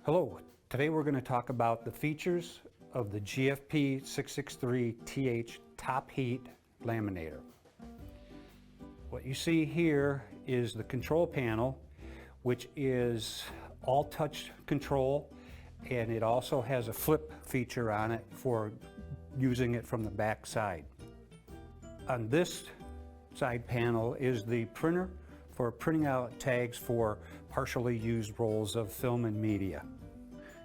Hello, today we're going to talk about the features of the GFP 663TH top heat laminator. What you see here is the control panel, which is all touch control, and it also has a flip feature on it for using it from the back side. On this side panel is the printer for printing out tags for partially used rolls of film and media.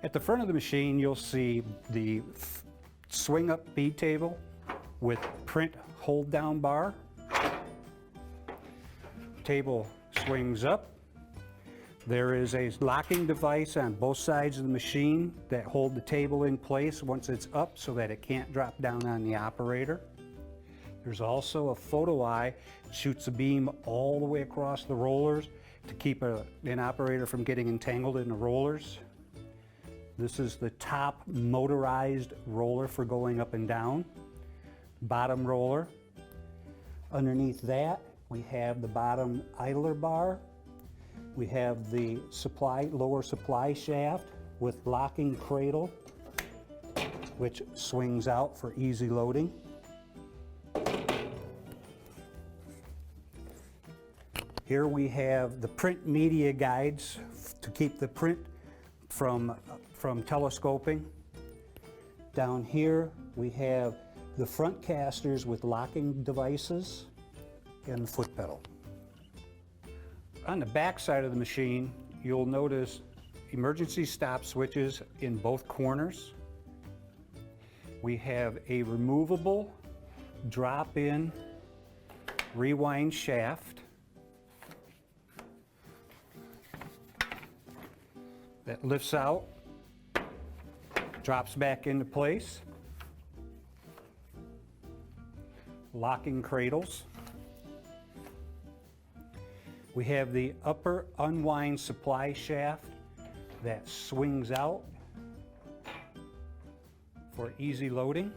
At the front of the machine, you'll see the swing up bead table with print hold down bar. Table swings up. There is a locking device on both sides of the machine that hold the table in place once it's up so that it can't drop down on the operator. There's also a photo eye that shoots a beam all the way across the rollers to keep an operator from getting entangled in the rollers. This is the top motorized roller for going up and down. Bottom roller. Underneath that, we have the bottom idler bar. We have the lower supply shaft with locking cradle, which swings out for easy loading. Here we have the print media guides to keep the print from telescoping. Down here we have the front casters with locking devices and the foot pedal. On the back side of the machine, you'll notice emergency stop switches in both corners. We have a removable drop-in rewind shaft that lifts out, drops back into place. Locking cradles. We have the upper unwind supply shaft that swings out for easy loading.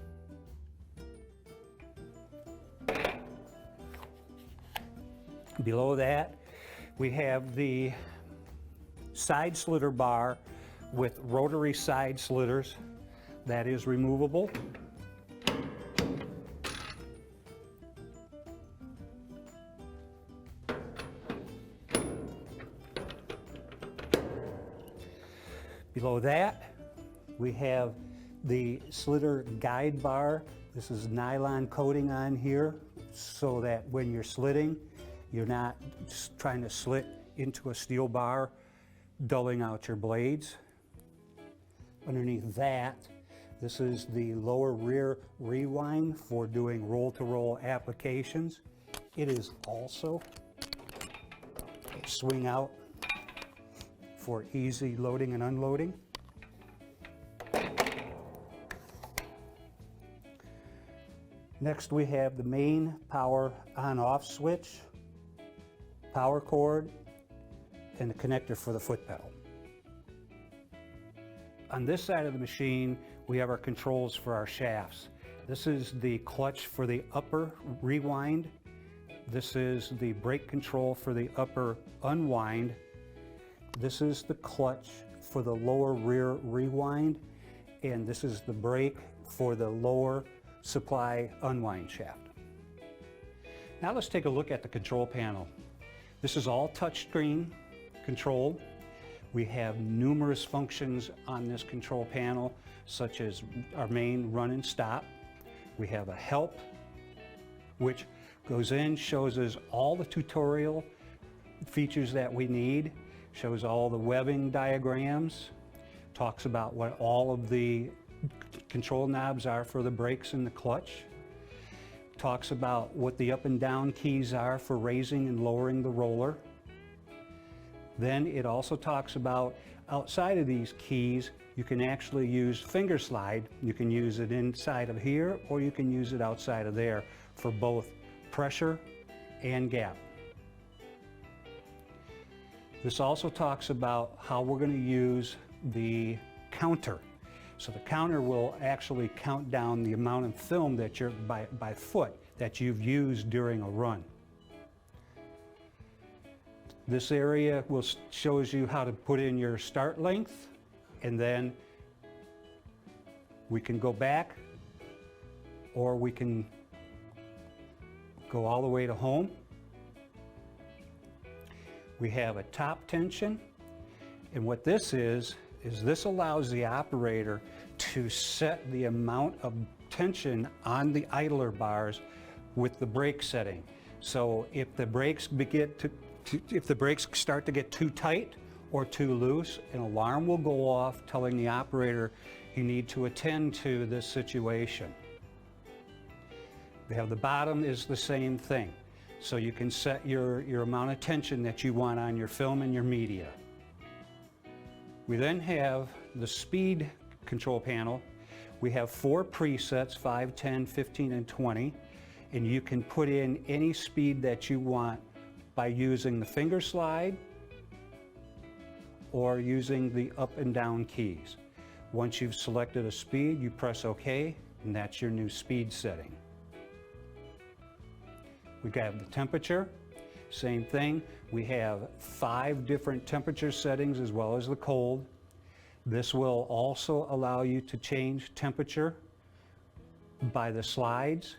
Below that, we have the side slitter bar with rotary side slitters that is removable. Below that, we have the slitter guide bar. This is nylon coating on here so that when you're slitting, you're not just trying to slit into a steel bar, dulling out your blades. Underneath that, this is the lower rear rewind for doing roll-to-roll applications. It is also a swing out for easy loading and unloading. Next, we have the main power on-off switch, power cord, and the connector for the foot pedal. On this side of the machine, we have our controls for our shafts. This is the clutch for the upper rewind. This is the brake control for the upper unwind. This is the clutch for the lower rear rewind, and this is the brake for the lower supply unwind shaft. Now let's take a look at the control panel. This is all touchscreen control. We have numerous functions on this control panel, such as our main run and stop. We have a help, which goes in, shows us all the tutorial features that we need, shows all the webbing diagrams, talks about what all of the control knobs are for the brakes and the clutch, talks about what the up and down keys are for raising and lowering the roller. Then it also talks about outside of these keys, you can actually use finger slide. You can use it inside of here, or you can use it outside of there for both pressure and gap. This also talks about how we're going to use the counter. So the counter will actually count down the amount of film that you're by foot that you've used during a run. This area shows you how to put in your start length and then we can go back, or we can go all the way to home. We have a top tension, and what this is this allows the operator to set the amount of tension on the idler bars with the brake setting. So if the brakes start to get too tight or too loose, an alarm will go off telling the operator you need to attend to this situation. We have the bottom is the same thing. So you can set your amount of tension that you want on your film and your media. We then have the speed control panel. We have 4 presets, 5, 10, 15, and 20. And you can put in any speed that you want by using the finger slide or using the up and down keys. Once you've selected a speed, you press OK, and that's your new speed setting. We have the temperature, same thing. We have 5 different temperature settings as well as the cold. This will also allow you to change temperature by the slides,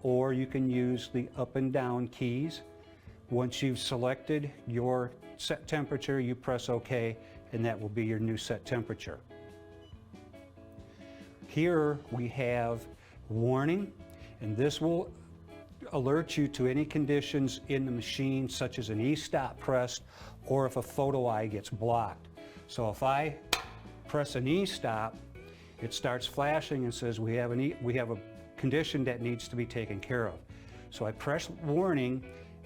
or you can use the up and down keys. Once you've selected your set temperature, you press OK, and that will be your new set temperature. Here we have warning, and this will alert you to any conditions in the machine, such as an e-stop pressed or if a photo eye gets blocked. So if I press an e-stop, it starts flashing and says we have a condition that needs to be taken care of. So I press warning,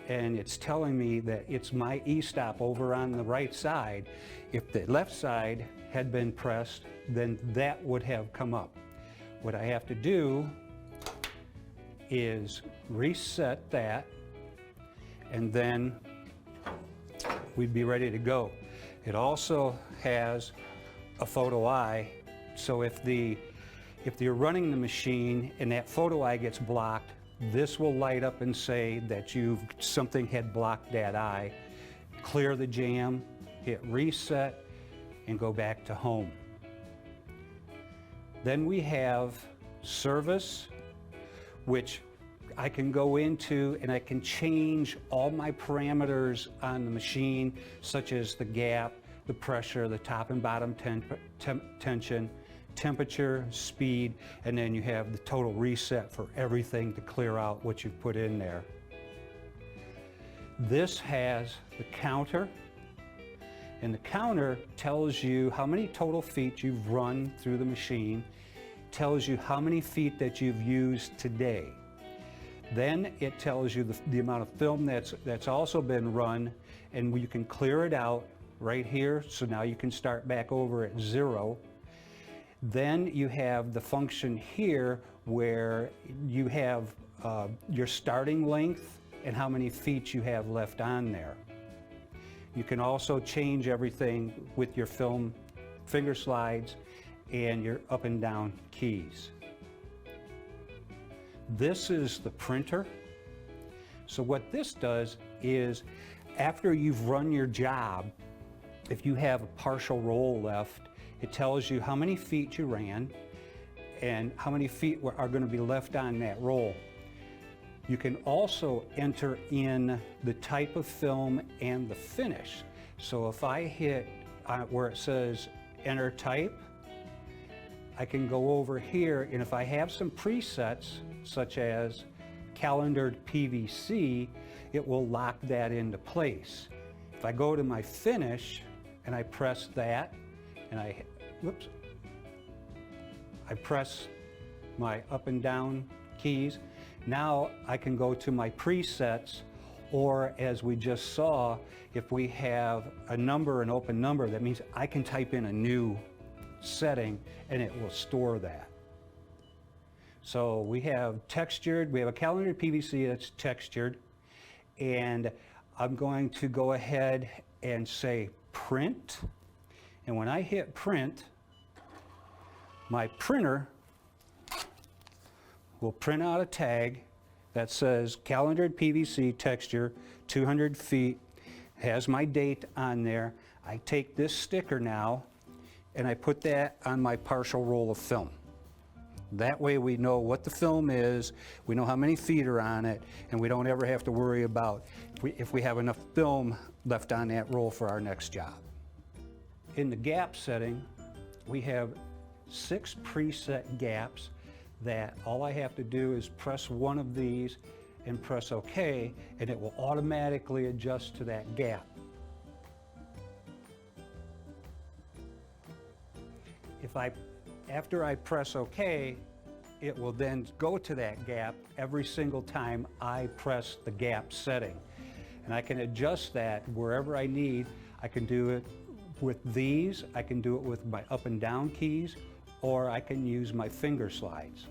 and it's telling me that it's my e-stop over on the right side. If the left side had been pressed, then that would have come up. What I have to do is reset that, and then we'd be ready to go. It also has a photo eye, so if you're running the machine and that photo eye gets blocked, this will light up and say that something had blocked that eye. Clear the jam, hit reset, and go back to home. Then we have service, which I can go into and I can change all my parameters on the machine, such as the gap, the pressure, the top and bottom tension, temperature, speed, and then you have the total reset for everything to clear out what you've put in there. This has the counter, and the counter tells you how many total feet you've run through the machine, tells you how many feet that you've used today. Then it tells you the amount of film that's also been run, and you can clear it out right here, so now you can start back over at 0. Then you have the function here where you have your starting length and how many feet you have left on there. You can also change everything with your film finger slides and your up and down keys. This is the printer. So what this does is, after you've run your job, if you have a partial roll left, it tells you how many feet you ran and how many feet are going to be left on that roll. You can also enter in the type of film and the finish. So if I hit where it says enter type, I can go over here, and if I have some presets such as calendared PVC, it will lock that into place. If I go to my finish and I press that, and I press my up and down keys, now I can go to my presets, or as we just saw, if we have a number, an open number, that means I can type in a new setting and it will store that. So we have textured, we have a calendared PVC that's textured, and I'm going to go ahead and say print, and when I hit print, my printer will print out a tag that says calendared PVC texture, 200 feet, has my date on there. I take this sticker now and I put that on my partial roll of film. That way we know what the film is, we know how many feet are on it, and we don't ever have to worry about if we have enough film left on that roll for our next job. In the gap setting, we have 6 preset gaps that all I have to do is press one of these and press OK, and it will automatically adjust to that gap. After I press OK, it will then go to that gap every single time I press the gap setting. And I can adjust that wherever I need. I can do it with these, I can do it with my up and down keys, or I can use my finger slides.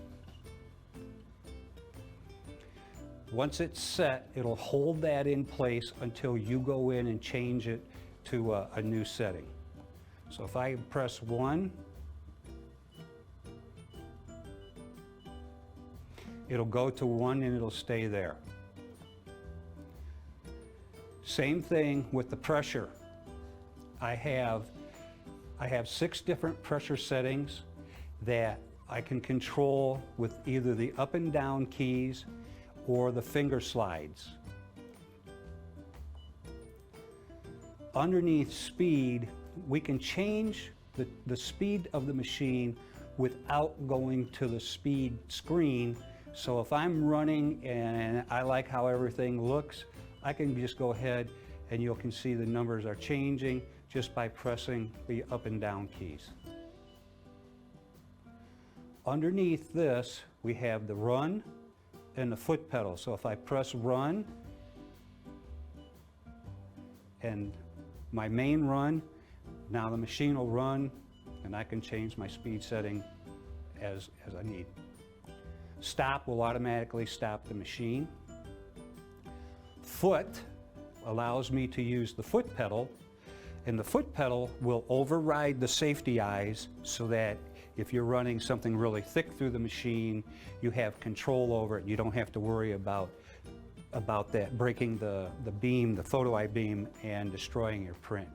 Once it's set, it'll hold that in place until you go in and change it to a new setting. So if I press 1, it'll go to 1 and it'll stay there. Same thing with the pressure. I have 6 different pressure settings that I can control with either the up and down keys or the finger slides. Underneath speed, we can change the speed of the machine without going to the speed screen. So if I'm running and I like how everything looks, I can just go ahead and you can see the numbers are changing just by pressing the up and down keys. Underneath this, we have the run and the foot pedal. So if I press run and my main run, now the machine will run and I can change my speed setting as I need. Stop will automatically stop the machine. Foot allows me to use the foot pedal, and the foot pedal will override the safety eyes so that if you're running something really thick through the machine, you have control over it. You don't have to worry about that breaking the beam, the photo eye beam, and destroying your print.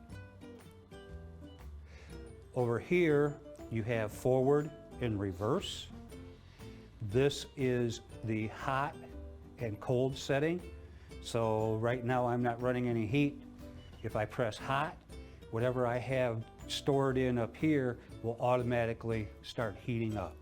Over here, you have forward and reverse. This is the hot and cold setting. So right now I'm not running any heat. If I press hot, whatever I have stored in up here will automatically start heating up.